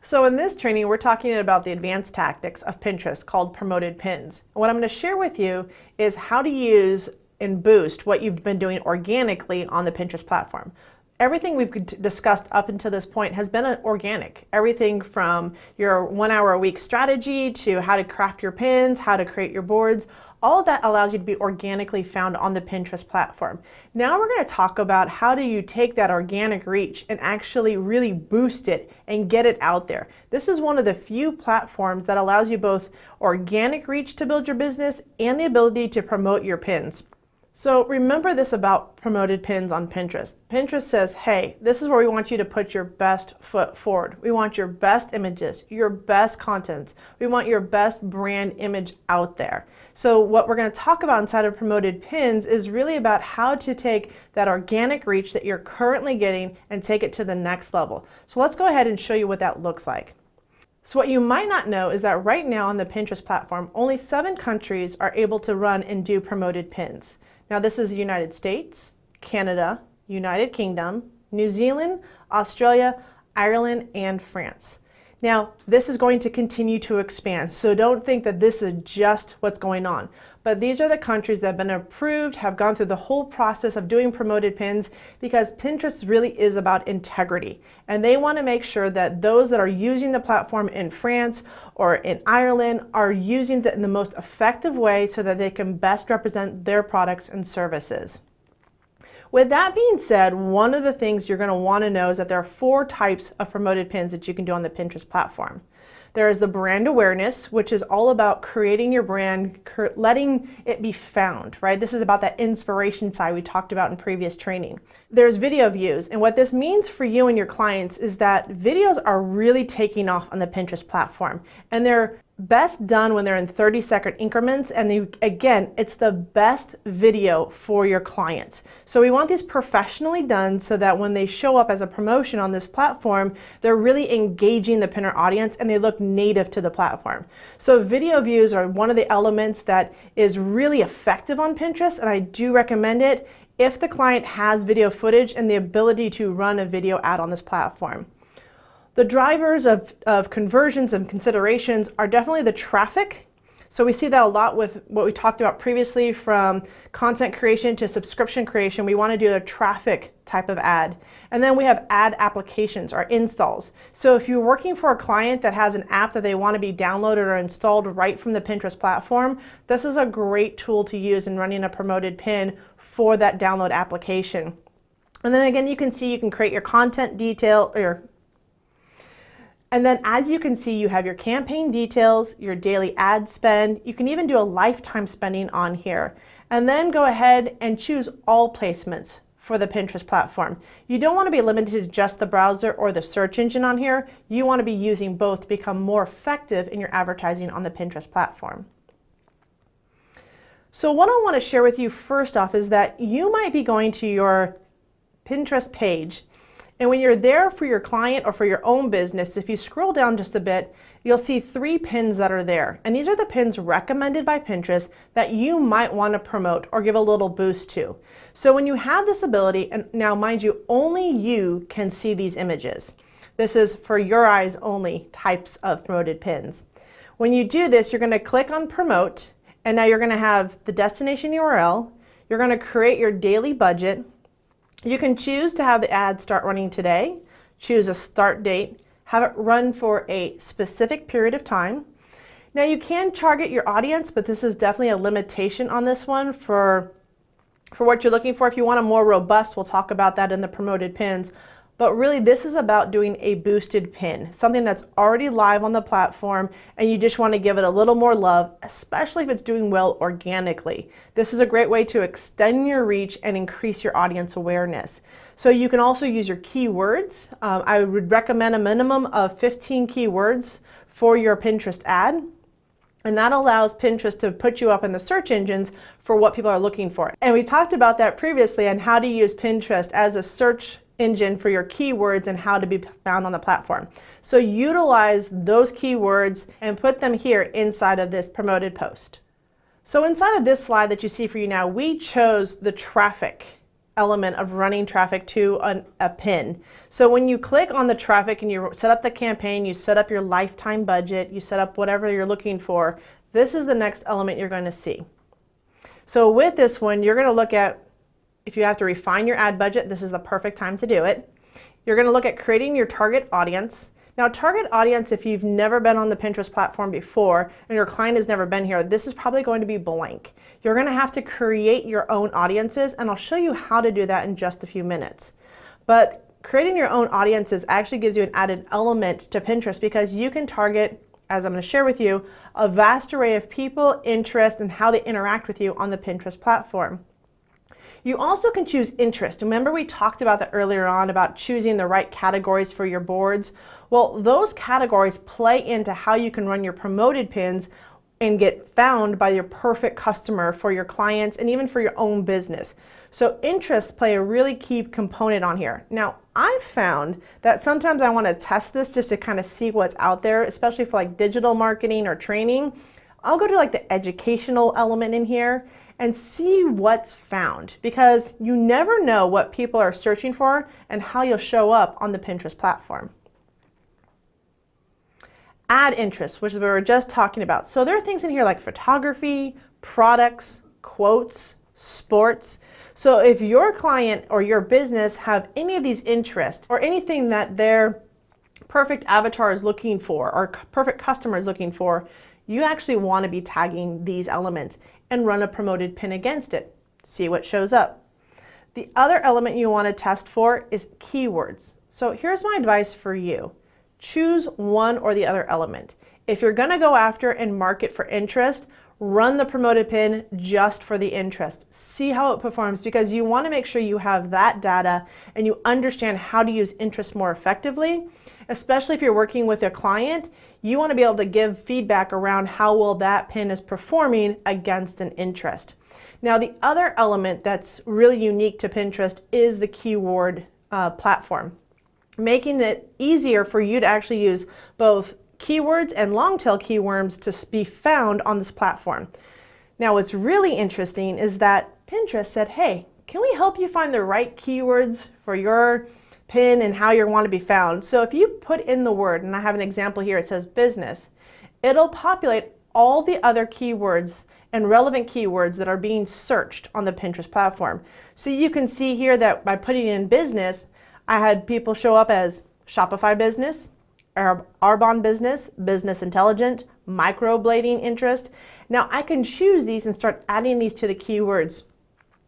So in this training, we're talking about the advanced tactics of Pinterest called promoted pins. And what I'm going to share with you is how to use and boost what you've been doing organically on the Pinterest platform. Everything we've discussed up until this point has been organic. Everything from your 1 hour a week strategy to how to craft your pins, how to create your boards, all of that allows you to be organically found on the Pinterest platform. Now we're going to talk about how do you take that organic reach and actually really boost it and get it out there. This is one of the few platforms that allows you both organic reach to build your business and the ability to promote your pins. So remember this about promoted pins on Pinterest. Pinterest says, hey, this is where we want you to put your best foot forward. We want your best images, your best contents. We want your best brand image out there. So what we're going to talk about inside of promoted pins is really about how to take that organic reach that you're currently getting and take it to the next level. So let's go ahead and show you what that looks like. So what you might not know is that right now on the Pinterest platform, only 7 countries are able to run and do promoted pins. Now this is the United States, Canada, United Kingdom, New Zealand, Australia, Ireland, and France. Now this is going to continue to expand, so don't think that this is just what's going on. But these are the countries that have been approved, have gone through the whole process of doing promoted pins, because Pinterest really is about integrity. And they want to make sure that those that are using the platform in France or in Ireland are using it in the most effective way so that they can best represent their products and services. With that being said, one of the things you're going to want to know is that there are 4 types of promoted pins that you can do on the Pinterest platform. There is the brand awareness, which is all about creating your brand, letting it be found, right? This is about that inspiration side we talked about in previous training. There's video views, and what this means for you and your clients is that videos are really taking off on the Pinterest platform, and they're best done when they're in 30-second increments, and again, it's the best video for your clients. So we want these professionally done so that when they show up as a promotion on this platform, they're really engaging the pinner audience and they look native to the platform. So video views are one of the elements that is really effective on Pinterest, and I do recommend it if the client has video footage and the ability to run a video ad on this platform. The drivers of conversions and considerations are definitely the traffic. So we see that a lot with what we talked about previously, from content creation to subscription creation. We want to do a traffic type of ad. And then we have ad applications or installs. So if you're working for a client that has an app that they want to be downloaded or installed right from the Pinterest platform, this is a great tool to use in running a promoted pin for that download application. And then again, you can see you can create your content detail and then as you can see, you have your campaign details, your daily ad spend. You can even do a lifetime spending on here. And then go ahead and choose all placements for the Pinterest platform. You don't want to be limited to just the browser or the search engine on here. You want to be using both to become more effective in your advertising on the Pinterest platform. So what I want to share with you first off is that you might be going to your Pinterest page, and when you're there for your client or for your own business, if you scroll down just a bit, you'll see 3 pins that are there. And these are the pins recommended by Pinterest that you might want to promote or give a little boost to. So when you have this ability, and now mind you, only you can see these images. This is for your eyes only types of promoted pins. When you do this, you're going to click on promote, and now you're going to have the destination URL. You're going to create your daily budget. You can choose to have the ad start running today, choose a start date, have it run for a specific period of time. Now you can target your audience, but this is definitely a limitation on this one for what you're looking for. If you want a more robust, we'll talk about that in the promoted pins. But really this is about doing a boosted pin, something that's already live on the platform, and you just want to give it a little more love, especially if it's doing well organically. This is a great way to extend your reach and increase your audience awareness. So you can also use your keywords. I would recommend a minimum of 15 keywords for your Pinterest ad. And that allows Pinterest to put you up in the search engines for what people are looking for. And we talked about that previously on how to use Pinterest as a search engine for your keywords and how to be found on the platform. So utilize those keywords and put them here inside of this promoted post. So inside of this slide that you see for you now, we chose the traffic element of running traffic to a pin. So when you click on the traffic and you set up the campaign, you set up your lifetime budget, you set up whatever you're looking for, this is the next element you're going to see. So with this one, you're going to look at, if you have to refine your ad budget, this is the perfect time to do it. You're going to look at creating your target audience. Now, target audience, if you've never been on the Pinterest platform before and your client has never been here, this is probably going to be blank. You're going to have to create your own audiences, and I'll show you how to do that in just a few minutes. But creating your own audiences actually gives you an added element to Pinterest because you can target, as I'm going to share with you, a vast array of people, interests, and how they interact with you on the Pinterest platform. You also can choose interest. Remember we talked about that earlier on about choosing the right categories for your boards? Well, those categories play into how you can run your promoted pins and get found by your perfect customer for your clients and even for your own business. So interests play a really key component on here. Now, I've found that sometimes I want to test this just to kind of see what's out there, especially for like digital marketing or training. I'll go to like the educational element in here and see what's found because you never know what people are searching for and how you'll show up on the Pinterest platform. Add interest, which is what we were just talking about. So there are things in here like photography, products, quotes, sports. So if your client or your business have any of these interests or anything that their perfect avatar is looking for or perfect customer is looking for, you actually want to be tagging these elements and run a promoted pin against it. See what shows up. The other element you want to test for is keywords. So here's my advice for you. Choose one or the other element. If you're going to go after and market for interest, run the promoted pin just for the interest. See how it performs because you want to make sure you have that data and you understand how to use interest more effectively. Especially if you're working with a client, you want to be able to give feedback around how well that pin is performing against an interest. Now, the other element that's really unique to Pinterest is the keyword platform, making it easier for you to actually use both keywords and long tail keywords to be found on this platform. Now, what's really interesting is that Pinterest said, hey, can we help you find the right keywords for your pin and how you want to be found? So if you put in the word, and I have an example here, it says business, it'll populate all the other keywords and relevant keywords that are being searched on the Pinterest platform. So you can see here that by putting in business, I had people show up as Shopify business, Arbonne business, business intelligent, microblading interest. Now I can choose these and start adding these to the keywords.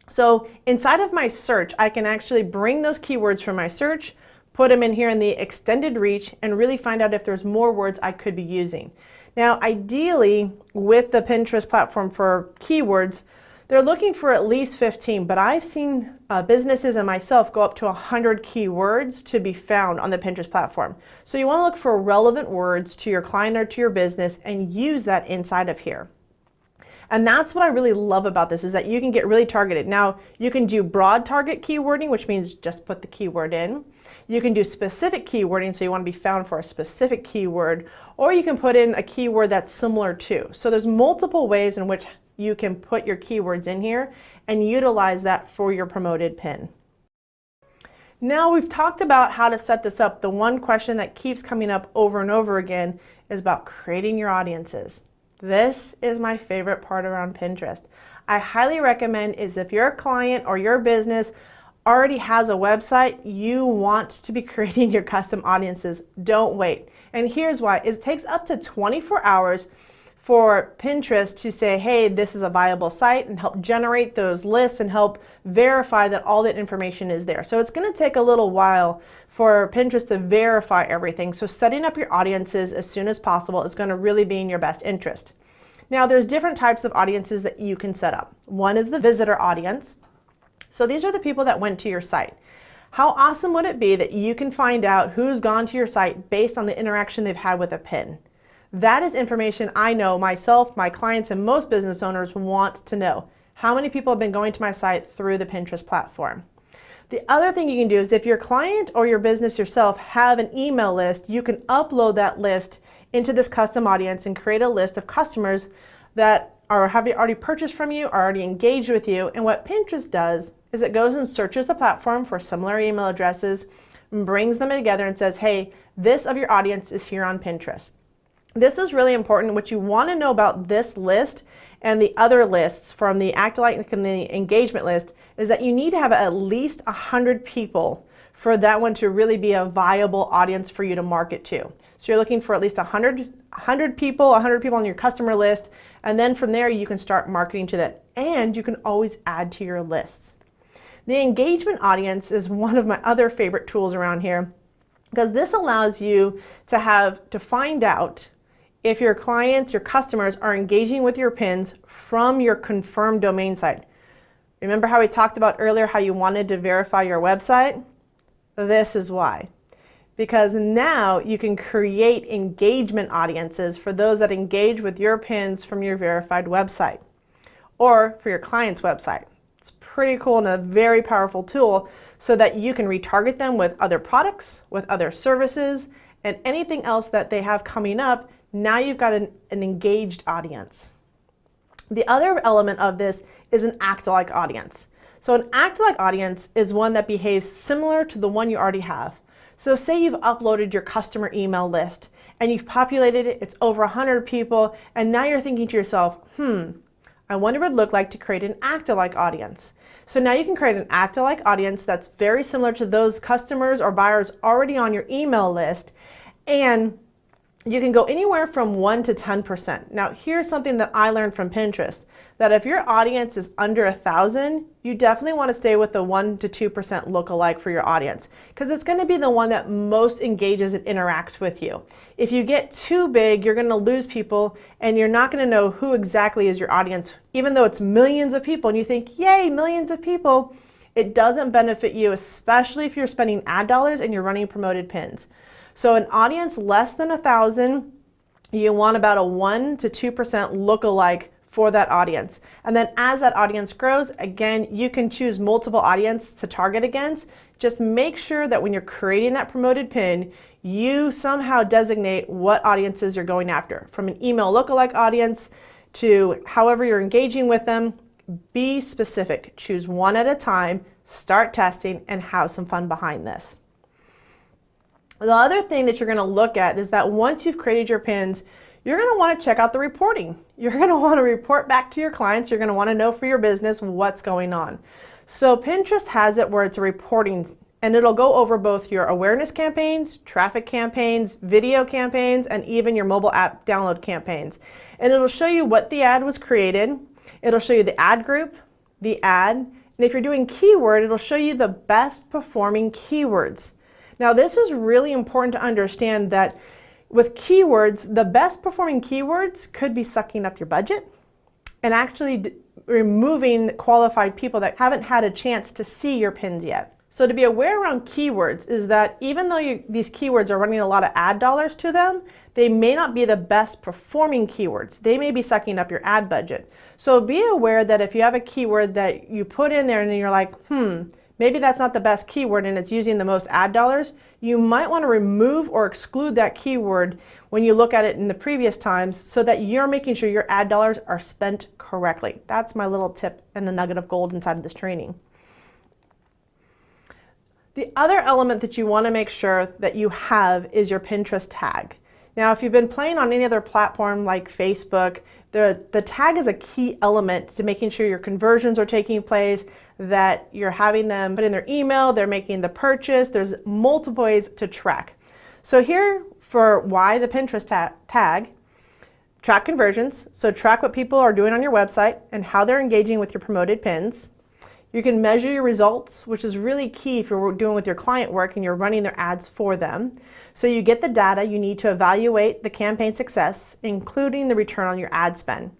So inside of my search, I can actually bring those keywords from my search, put them in here in the extended reach, and really find out if there's more words I could be using. Now, ideally, with the Pinterest platform for keywords, they're looking for at least 15, but I've seen businesses and myself go up to 100 keywords to be found on the Pinterest platform. So you want to look for relevant words to your client or to your business and use that inside of here. And that's what I really love about this is that you can get really targeted. Now, you can do broad target keywording, which means just put the keyword in. You can do specific keywording, so you want to be found for a specific keyword, or you can put in a keyword that's similar to. So there's multiple ways in which you can put your keywords in here and utilize that for your promoted pin. Now we've talked about how to set this up. The one question that keeps coming up over and over again is about creating your audiences. This is my favorite part around Pinterest. I highly recommend is if your client or your business already has a website, you want to be creating your custom audiences. Don't wait. And here's why. It takes up to 24 hours for Pinterest to say, hey, this is a viable site and help generate those lists and help verify that all that information is there. So it's going to take a little while for Pinterest to verify everything. So setting up your audiences as soon as possible is going to really be in your best interest. Now, there's different types of audiences that you can set up. One is the visitor audience. So these are the people that went to your site. How awesome would it be that you can find out who's gone to your site based on the interaction they've had with a pin? That is information I know myself, my clients, and most business owners want to know. How many people have been going to my site through the Pinterest platform? The other thing you can do is if your client or your business yourself have an email list, you can upload that list into this custom audience and create a list of customers that have already purchased from you, are already engaged with you. And what Pinterest does is it goes and searches the platform for similar email addresses, and brings them together and says, hey, this of your audience is here on Pinterest. This is really important. What you want to know about this list and the other lists from the Act-alike and the engagement list is that you need to have at least 100 people for that one to really be a viable audience for you to market to. So you're looking for at least 100 people on your customer list, and then from there you can start marketing to that, and you can always add to your lists. The engagement audience is one of my other favorite tools around here, because this allows you to find out if your clients, your customers are engaging with your pins from your confirmed domain site. Remember how we talked about earlier how you wanted to verify your website? This is why. Because now you can create engagement audiences for those that engage with your pins from your verified website or for your client's website. It's pretty cool and a very powerful tool so that you can retarget them with other products, with other services, and anything else that they have coming up. Now you've got an engaged audience. The other element of this is an act-alike audience. So an act-alike audience is one that behaves similar to the one you already have. So say you've uploaded your customer email list and you've populated it, it's over 100 people, and now you're thinking to yourself, I wonder what it would look like to create an act-alike audience. So now you can create an act-alike audience that's very similar to those customers or buyers already on your email list, and you can go anywhere from 1 to 10%. Now here's something that I learned from Pinterest, that if your audience is under 1,000, you definitely want to stay with the 1 to 2% lookalike for your audience, because it's going to be the one that most engages and interacts with you. If you get too big, you're going to lose people and you're not going to know who exactly is your audience. Even though it's millions of people and you think, yay, millions of people, it doesn't benefit you, especially if you're spending ad dollars and you're running promoted pins. So an audience less than 1,000, you want about a 1 to 2% lookalike for that audience. And then as that audience grows, again, you can choose multiple audience to target against. Just make sure that when you're creating that promoted pin, you somehow designate what audiences you're going after. From an email lookalike audience to however you're engaging with them, be specific. Choose one at a time, start testing, and have some fun behind this. The other thing that you're going to look at is that once you've created your pins, you're going to want to check out the reporting. You're going to want to report back to your clients. You're going to want to know for your business what's going on. So Pinterest has it where it's a reporting, and it'll go over both your awareness campaigns, traffic campaigns, video campaigns, and even your mobile app download campaigns. And it'll show you what the ad was created. It'll show you the ad group, the ad, and if you're doing keyword, it'll show you the best performing keywords. Now this is really important to understand that with keywords, the best performing keywords could be sucking up your budget and actually removing qualified people that haven't had a chance to see your pins yet. So to be aware around keywords is that even though these keywords are running a lot of ad dollars to them, they may not be the best performing keywords. They may be sucking up your ad budget. So be aware that if you have a keyword that you put in there and you're like, maybe that's not the best keyword and it's using the most ad dollars, you might want to remove or exclude that keyword when you look at it in the previous times so that you're making sure your ad dollars are spent correctly. That's my little tip and the nugget of gold inside of this training. The other element that you want to make sure that you have is your Pinterest tag. Now, if you've been playing on any other platform like Facebook, the tag is a key element to making sure your conversions are taking place, that you're having them put in their email, they're making the purchase. There's multiple ways to track. So here for why the Pinterest tag, track conversions. So track what people are doing on your website and how they're engaging with your promoted pins. You can measure your results, which is really key if you're doing with your client work and you're running their ads for them. So you get the data you need to evaluate the campaign success, including the return on your ad spend.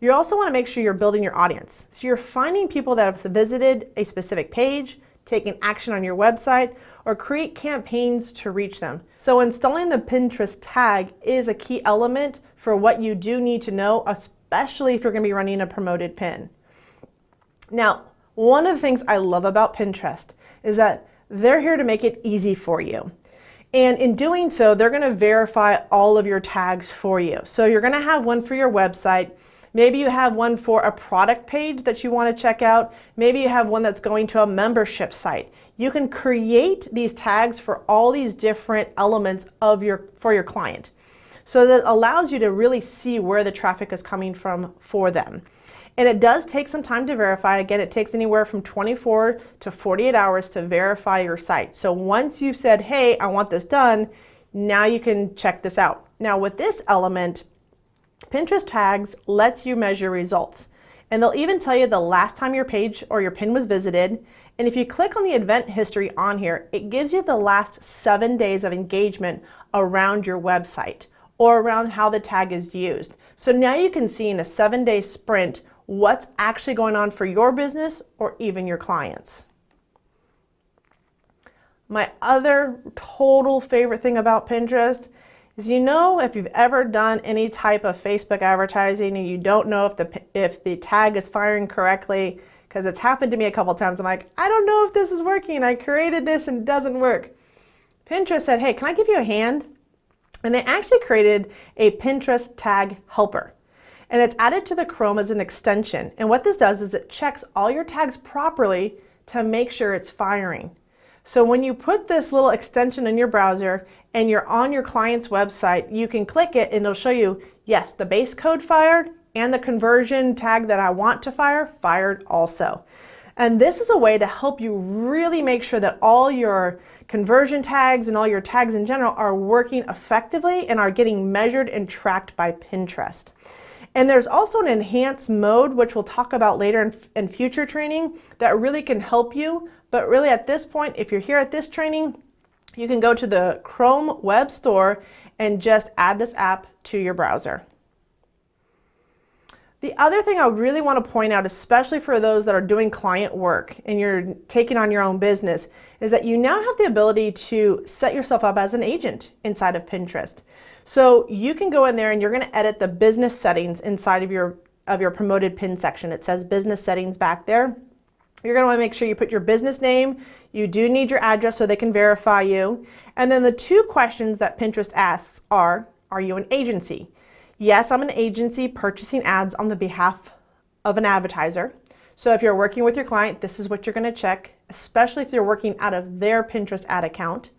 You also want to make sure you're building your audience. So you're finding people that have visited a specific page, taken action on your website, or create campaigns to reach them. So installing the Pinterest tag is a key element for what you do need to know, especially if you're going to be running a promoted pin. Now, one of the things I love about Pinterest is that they're here to make it easy for you. And in doing so, they're going to verify all of your tags for you. So you're going to have one for your website. Maybe you have one for a product page that you want to check out. Maybe you have one that's going to a membership site. You can create these tags for all these different elements of for your client. So that allows you to really see where the traffic is coming from for them. And it does take some time to verify. Again, it takes anywhere from 24 to 48 hours to verify your site. So once you've said, hey, I want this done, now you can check this out. Now with this element, Pinterest tags lets you measure results. And they'll even tell you the last time your page or your pin was visited. And if you click on the event history on here, it gives you the last 7 days of engagement around your website or around how the tag is used. So now you can see in a 7-day sprint what's actually going on for your business or even your clients. My other total favorite thing about Pinterest is, if you've ever done any type of Facebook advertising and you don't know if the tag is firing correctly, because it's happened to me a couple times. I'm like, I don't know if this is working. I created this and it doesn't work. Pinterest said, hey, can I give you a hand? And they actually created a Pinterest tag helper. And it's added to the Chrome as an extension. And what this does is it checks all your tags properly to make sure it's firing. So when you put this little extension in your browser and you're on your client's website, you can click it and it'll show you, yes, the base code fired and the conversion tag that I want to fire fired also. And this is a way to help you really make sure that all your conversion tags and all your tags in general are working effectively and are getting measured and tracked by Pinterest. And there's also an enhanced mode, which we'll talk about later in future training, that really can help you. But really at this point, if you're here at this training, you can go to the Chrome Web Store and just add this app to your browser. The other thing I really want to point out, especially for those that are doing client work and you're taking on your own business, is that you now have the ability to set yourself up as an agent inside of Pinterest. So you can go in there and you're going to edit the business settings inside of your promoted pin section. It says business settings back there. You're going to want to make sure you put your business name. You do need your address so they can verify you. And then the 2 questions that Pinterest asks are you an agency? Yes, I'm an agency purchasing ads on the behalf of an advertiser. So if you're working with your client, this is what you're going to check, especially if you're working out of their Pinterest ad account.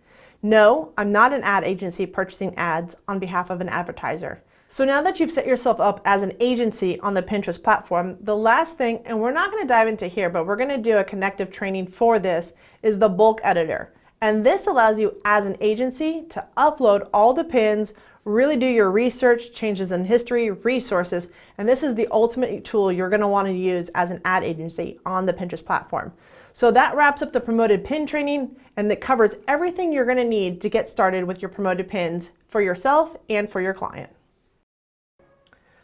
No, I'm not an ad agency purchasing ads on behalf of an advertiser. So now that you've set yourself up as an agency on the Pinterest platform, the last thing, and we're not going to dive into here, but we're going to do a connective training for this, is the bulk editor. And this allows you as an agency to upload all the pins, really do your research, changes in history, resources, and this is the ultimate tool you're going to want to use as an ad agency on the Pinterest platform. So that wraps up the promoted pin training, and that covers everything you're going to need to get started with your promoted pins for yourself and for your client.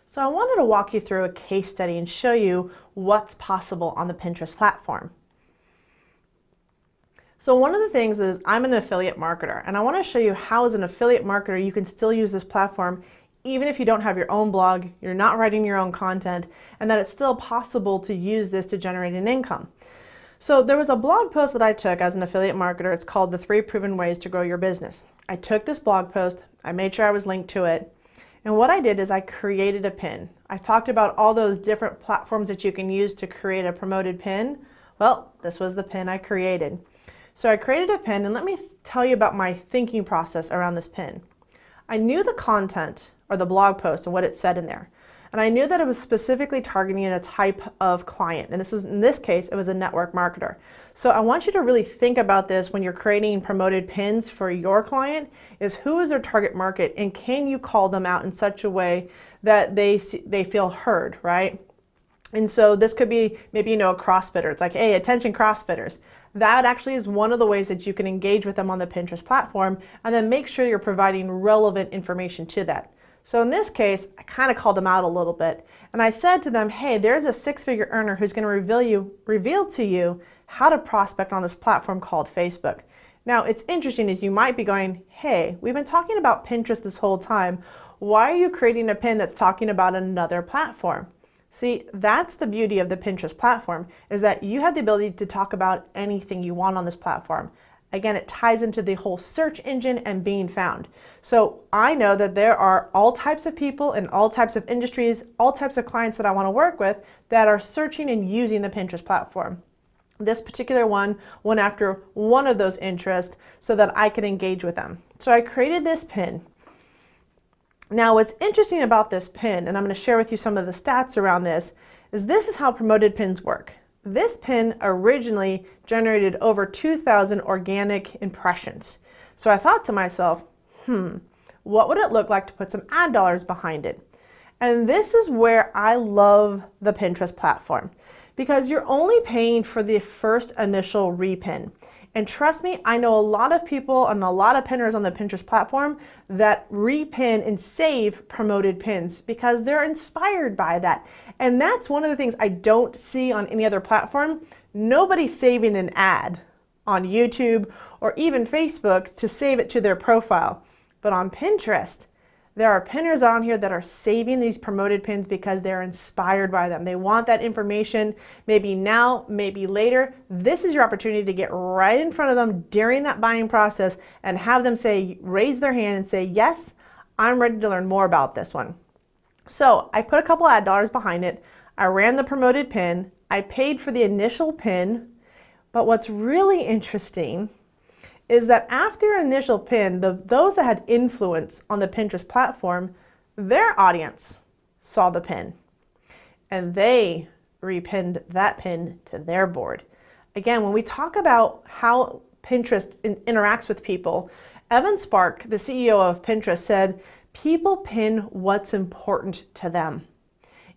So I wanted to walk you through a case study and show you what's possible on the Pinterest platform. So one of the things is I'm an affiliate marketer, and I want to show you how as an affiliate marketer you can still use this platform even if you don't have your own blog, you're not writing your own content, and that it's still possible to use this to generate an income. So there was a blog post that I took as an affiliate marketer. It's called The 3 Proven Ways to Grow Your Business. I took this blog post, I made sure I was linked to it, and what I did is I created a pin. I talked about all those different platforms that you can use to create a promoted pin. Well, this was the pin I created. So I created a pin, and let me tell you about my thinking process around this pin. I knew the content or the blog post and what it said in there. And I knew that it was specifically targeting a type of client. And in this case, it was a network marketer. So I want you to really think about this when you're creating promoted pins for your client, is who is their target market, and can you call them out in such a way that they feel heard, right? And so this could be maybe, a CrossFitter. It's like, hey, attention CrossFitters. That actually is one of the ways that you can engage with them on the Pinterest platform, and then make sure you're providing relevant information to that. So in this case, I kind of called them out a little bit, and I said to them, hey, there's a 6-figure earner who's going to reveal to you how to prospect on this platform called Facebook. Now, it's interesting is you might be going, hey, we've been talking about Pinterest this whole time. Why are you creating a pin that's talking about another platform? See, that's the beauty of the Pinterest platform, is that you have the ability to talk about anything you want on this platform. Again, it ties into the whole search engine and being found. So I know that there are all types of people in all types of industries, all types of clients that I want to work with that are searching and using the Pinterest platform. This particular one went after one of those interests so that I could engage with them. So I created this pin. Now what's interesting about this pin, and I'm going to share with you some of the stats around this is how promoted pins work. This pin originally generated over 2,000 organic impressions. So I thought to myself, what would it look like to put some ad dollars behind it? And this is where I love the Pinterest platform, because you're only paying for the first initial repin. And trust me, I know a lot of people and a lot of pinners on the Pinterest platform that repin and save promoted pins because they're inspired by that. And that's one of the things I don't see on any other platform. Nobody's saving an ad on YouTube or even Facebook to save it to their profile. But on Pinterest, there are pinners on here that are saving these promoted pins because they're inspired by them. They want that information, maybe now, maybe later. This is your opportunity to get right in front of them during that buying process and have them raise their hand and say, yes, I'm ready to learn more about this one. So I put a couple ad dollars behind it. I ran the promoted pin. I paid for the initial pin. But what's really interesting is that after initial pin, those that had influence on the Pinterest platform, their audience saw the pin and they repinned that pin to their board. Again, when we talk about how Pinterest interacts with people, Evan Spark, the CEO of Pinterest, said, people pin what's important to them.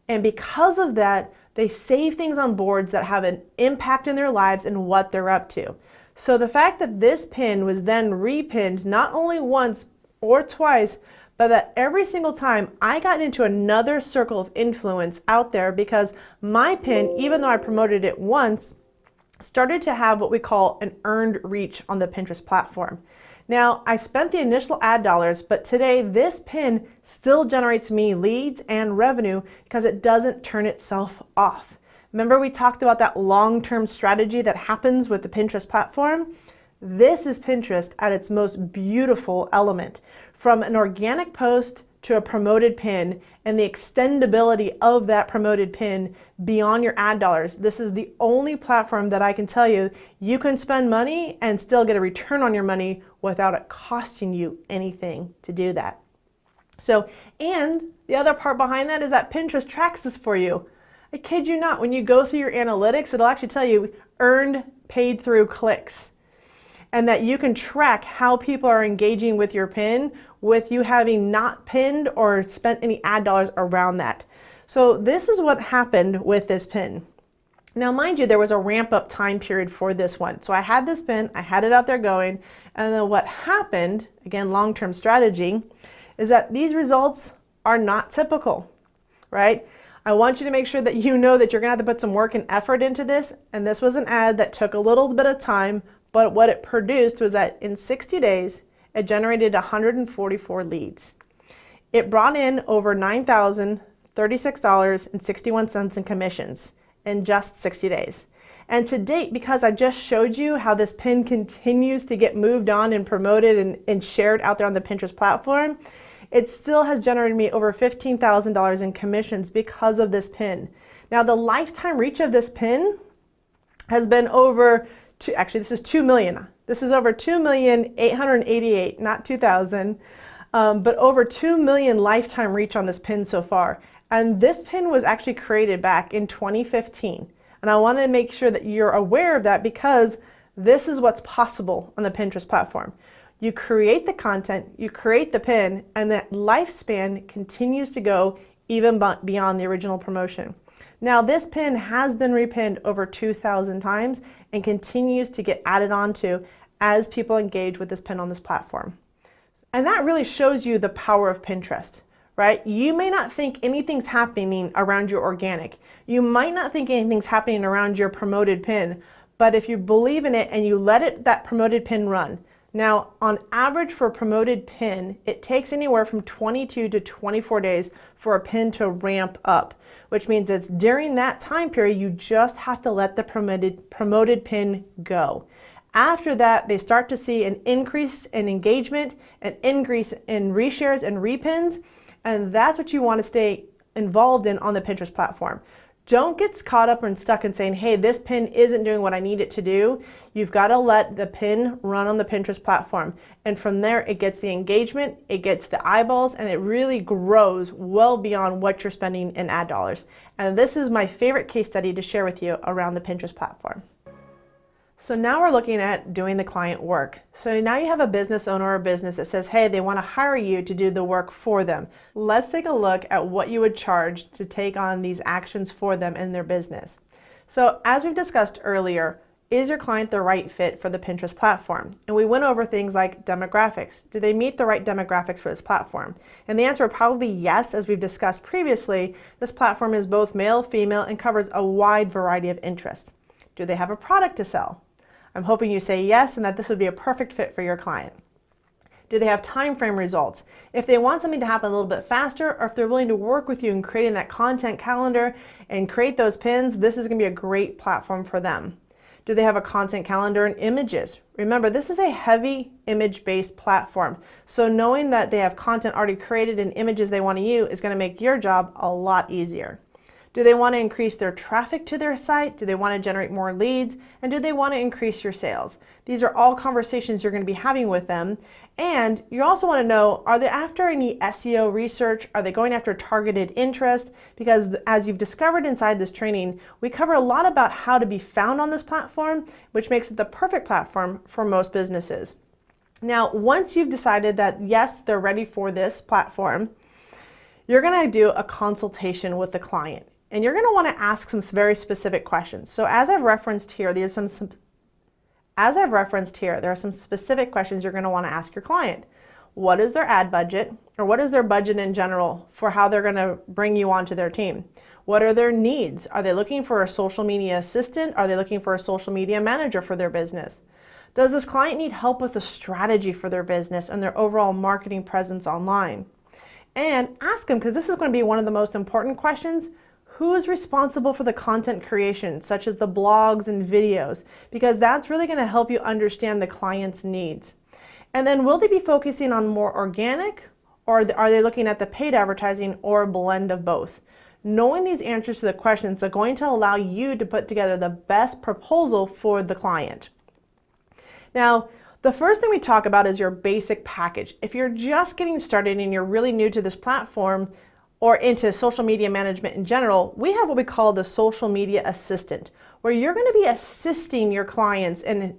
And because of that, they save things on boards that have an impact in their lives and what they're up to. So the fact that this pin was then repinned not only once or twice, but that every single time I got into another circle of influence out there because my pin, even though I promoted it once, started to have what we call an earned reach on the Pinterest platform. Now, I spent the initial ad dollars, but today this pin still generates me leads and revenue because it doesn't turn itself off. Remember we talked about that long-term strategy that happens with the Pinterest platform? This is Pinterest at its most beautiful element. From an organic post to a promoted pin and the extendability of that promoted pin beyond your ad dollars. This is the only platform that I can tell you you can spend money and still get a return on your money without it costing you anything to do that. So, and the other part behind that is that Pinterest tracks this for you. I kid you not, when you go through your analytics, it'll actually tell you earned paid through clicks. And that you can track how people are engaging with your pin with you having not pinned or spent any ad dollars around that. So this is what happened with this pin. Now mind you, there was a ramp up time period for this one. So I had this pin, I had it out there going, and then what happened, again, long-term strategy, is that these results are not typical, right? I want you to make sure that you know that you're gonna have to put some work and effort into this, and this was an ad that took a little bit of time, but what it produced was that in 60 days, it generated 144 leads. It brought in over $9,036.61 in commissions in just 60 days. And to date, because I just showed you how this pin continues to get moved on and promoted and shared out there on the Pinterest platform, it still has generated me over $15,000 in commissions because of this pin. Now the lifetime reach of this pin has been over, actually this is 2 million. This is over 2,888,000, not 2,000, but over 2 million lifetime reach on this pin so far. And this pin was actually created back in 2015. And I want to make sure that you're aware of that because this is what's possible on the Pinterest platform. You create the content, you create the pin, and that lifespan continues to go even beyond the original promotion. Now this pin has been repinned over 2,000 times and continues to get added onto as people engage with this pin on this platform. And that really shows you the power of Pinterest, right? You may not think anything's happening around your organic. You might not think anything's happening around your promoted pin, but if you believe in it and you let that promoted pin run. Now, on average for a promoted pin, it takes anywhere from 22 to 24 days for a pin to ramp up, which means it's during that time period, you just have to let the promoted pin go. After that, they start to see an increase in engagement, an increase in reshares and repins, and that's what you want to stay involved in on the Pinterest platform. Don't get caught up and stuck in saying, hey, this pin isn't doing what I need it to do. You've got to let the pin run on the Pinterest platform. And from there, it gets the engagement, it gets the eyeballs, and it really grows well beyond what you're spending in ad dollars. And this is my favorite case study to share with you around the Pinterest platform. So now we're looking at doing the client work. So now you have a business owner or a business that says, hey, they want to hire you to do the work for them. Let's take a look at what you would charge to take on these actions for them in their business. So as we've discussed earlier, is your client the right fit for the Pinterest platform? And we went over things like demographics. Do they meet the right demographics for this platform? And the answer would probably yes, as we've discussed previously. This platform is both male, female, and covers a wide variety of interests. Do they have a product to sell? I'm hoping you say yes and that this would be a perfect fit for your client. Do they have time frame results? If they want something to happen a little bit faster, or if they're willing to work with you in creating that content calendar and create those pins, this is going to be a great platform for them. Do they have a content calendar and images? Remember, this is a heavy image-based platform. So knowing that they have content already created and images they want to use is going to make your job a lot easier. Do they want to increase their traffic to their site? Do they want to generate more leads? And do they want to increase your sales? These are all conversations you're going to be having with them. And you also want to know, are they after any SEO research? Are they going after targeted interest? Because as you've discovered inside this training, we cover a lot about how to be found on this platform, which makes it the perfect platform for most businesses. Now, once you've decided that yes, they're ready for this platform, you're going to do a consultation with the client. And you're going to want to ask some very specific questions. So as I've referenced here, there are some specific questions you're going to want to ask your client. What is their ad budget, or what is their budget in general for how they're going to bring you onto their team? What are their needs? Are they looking for a social media assistant? Are they looking for a social media manager for their business? Does this client need help with a strategy for their business and their overall marketing presence online? And ask them, because this is going to be one of the most important questions, who is responsible for the content creation, such as the blogs and videos, because that's really going to help you understand the client's needs. And then will they be focusing on more organic, or are they looking at the paid advertising, or a blend of both? Knowing these answers to the questions are going to allow you to put together the best proposal for the client. Now, the first thing we talk about is your basic package. If you're just getting started and you're really new to this platform, or into social media management in general, we have what we call the social media assistant, where you're going to be assisting your clients in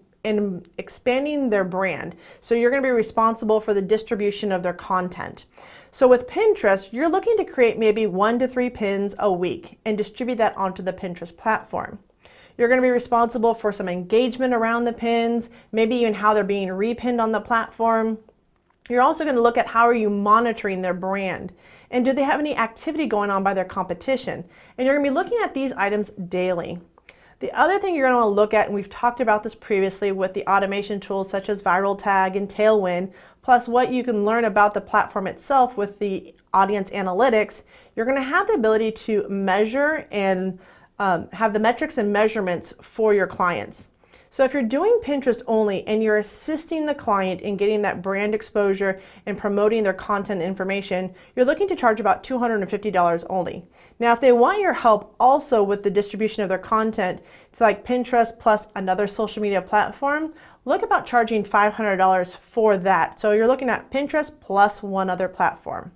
expanding their brand. So you're going to be responsible for the distribution of their content. So with Pinterest, you're looking to create maybe 1 to 3 pins a week and distribute that onto the Pinterest platform. You're going to be responsible for some engagement around the pins, maybe even how they're being repinned on the platform. You're also going to look at how are you monitoring their brand, and do they have any activity going on by their competition? And you're going to be looking at these items daily. The other thing you're going to want to look at, and we've talked about this previously with the automation tools such as Viral Tag and Tailwind, plus what you can learn about the platform itself with the audience analytics, you're going to have the ability to measure and have the metrics and measurements for your clients. So if you're doing Pinterest only and you're assisting the client in getting that brand exposure and promoting their content information, you're looking to charge about $250 only. Now, if they want your help also with the distribution of their content to like Pinterest plus another social media platform, look about charging $500 for that. So you're looking at Pinterest plus one other platform.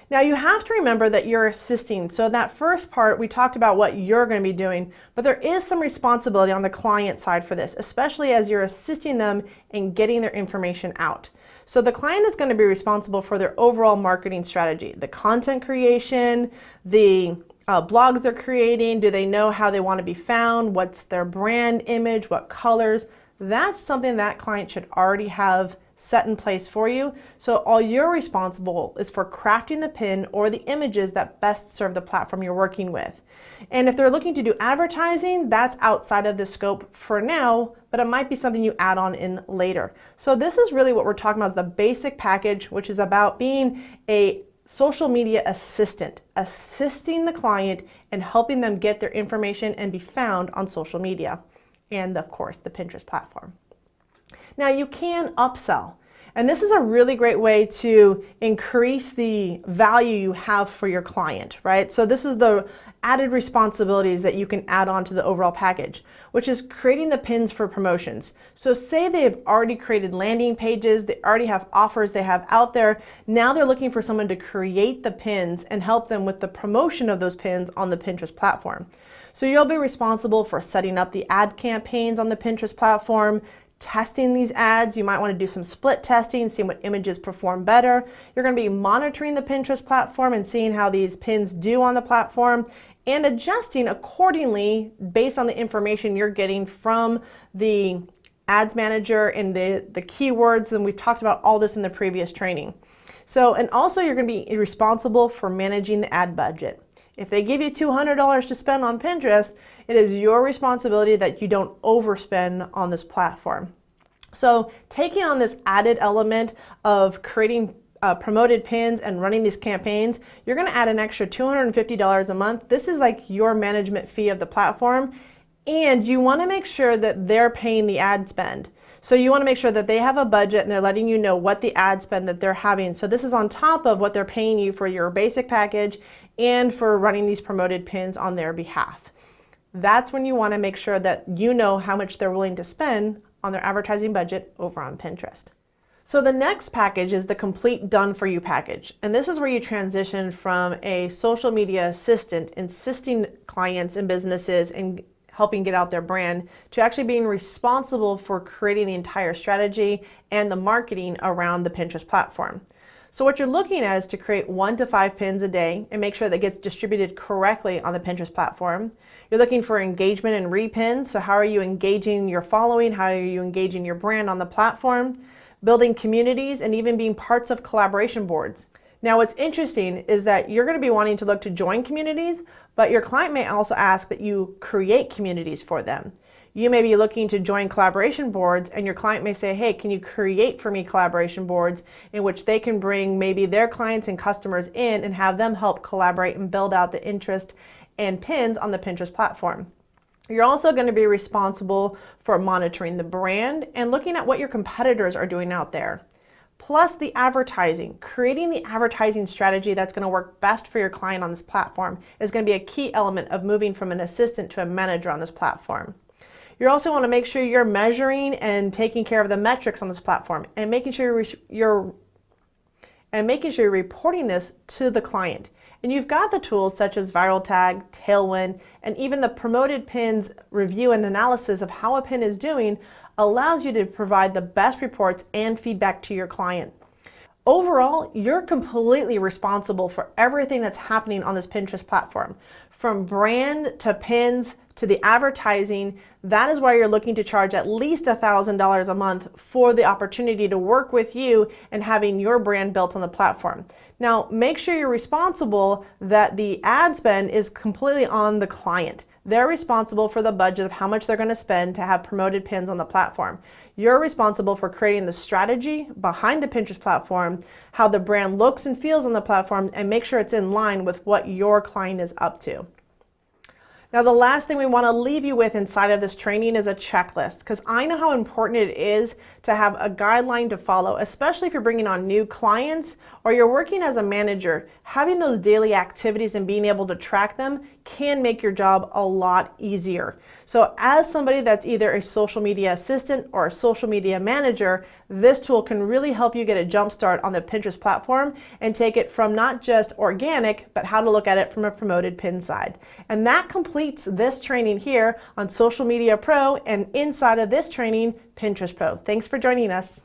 Now you have to remember that you're assisting. So that first part, we talked about what you're going to be doing, but there is some responsibility on the client side for this, especially as you're assisting them in getting their information out. So the client is going to be responsible for their overall marketing strategy, the content creation, the blogs they're creating. Do they know how they want to be found? What's their brand image? What colors? That's something that client should already have set in place for you. So all you're responsible is for crafting the pin or the images that best serve the platform you're working with. And if they're looking to do advertising, that's outside of the scope for now, but it might be something you add on in later. So this is really what we're talking about, is the basic package, which is about being a social media assistant, assisting the client and helping them get their information and be found on social media. and of course the Pinterest platform. Now you can upsell, and this is a really great way to increase the value you have for your client, right? So this is the added responsibilities that you can add on to the overall package, which is creating the pins for promotions. So say they've already created landing pages, they already have offers they have out there. Now they're looking for someone to create the pins and help them with the promotion of those pins on the Pinterest platform. So you'll be responsible for setting up the ad campaigns on the Pinterest platform, testing these ads. You might want to do some split testing, seeing what images perform better. You're going to be monitoring the Pinterest platform and seeing how these pins do on the platform and adjusting accordingly based on the information you're getting from the ads manager and the keywords. And we've talked about all this in the previous training. So, and also you're going to be responsible for managing the ad budget. If they give you $200 to spend on Pinterest, it is your responsibility that you don't overspend on this platform. So taking on this added element of creating promoted pins and running these campaigns, you're going to add an extra $250 a month. This is like your management fee of the platform, and you want to make sure that they're paying the ad spend. So you want to make sure that they have a budget and they're letting you know what the ad spend that they're having. So this is on top of what they're paying you for your basic package and for running these promoted pins on their behalf. That's when you want to make sure that you know how much they're willing to spend on their advertising budget over on Pinterest. So the next package is the complete done for you package. And this is where you transition from a social media assistant, assisting clients and businesses and helping get out their brand, to actually being responsible for creating the entire strategy and the marketing around the Pinterest platform. So what you're looking at is to create 1 to 5 pins a day and make sure that gets distributed correctly on the Pinterest platform. You're looking for engagement and repins. So how are you engaging your following? How are you engaging your brand on the platform? Building communities and even being parts of collaboration boards. Now what's interesting is that you're going to be wanting to look to join communities, but your client may also ask that you create communities for them. You may be looking to join collaboration boards, and your client may say, hey, can you create for me collaboration boards in which they can bring maybe their clients and customers in and have them help collaborate and build out the interest and pins on the Pinterest platform. You're also going to be responsible for monitoring the brand and looking at what your competitors are doing out there. Plus the advertising, creating the advertising strategy that's going to work best for your client on this platform is going to be a key element of moving from an assistant to a manager on this platform. You also want to make sure you're measuring and taking care of the metrics on this platform and making sure you're reporting this to the client. And you've got the tools such as Viral Tag, Tailwind, and even the promoted pins review and analysis of how a pin is doing allows you to provide the best reports and feedback to your client. Overall, you're completely responsible for everything that's happening on this Pinterest platform. From brand to pins to the advertising, that is why you're looking to charge at least $1,000 a month for the opportunity to work with you and having your brand built on the platform. Now, make sure you're responsible that the ad spend is completely on the client. They're responsible for the budget of how much they're going to spend to have promoted pins on the platform. You're responsible for creating the strategy behind the Pinterest platform, how the brand looks and feels on the platform, and make sure it's in line with what your client is up to. Now, the last thing we want to leave you with inside of this training is a checklist, because I know how important it is to have a guideline to follow, especially if you're bringing on new clients or you're working as a manager. Having those daily activities and being able to track them can make your job a lot easier. So as somebody that's either a social media assistant or a social media manager, this tool can really help you get a jump start on the Pinterest platform and take it from not just organic, but how to look at it from a promoted pin side. And that completes this training here on Social Media Pro, and inside of this training, Pinterest Pro. Thanks for joining us.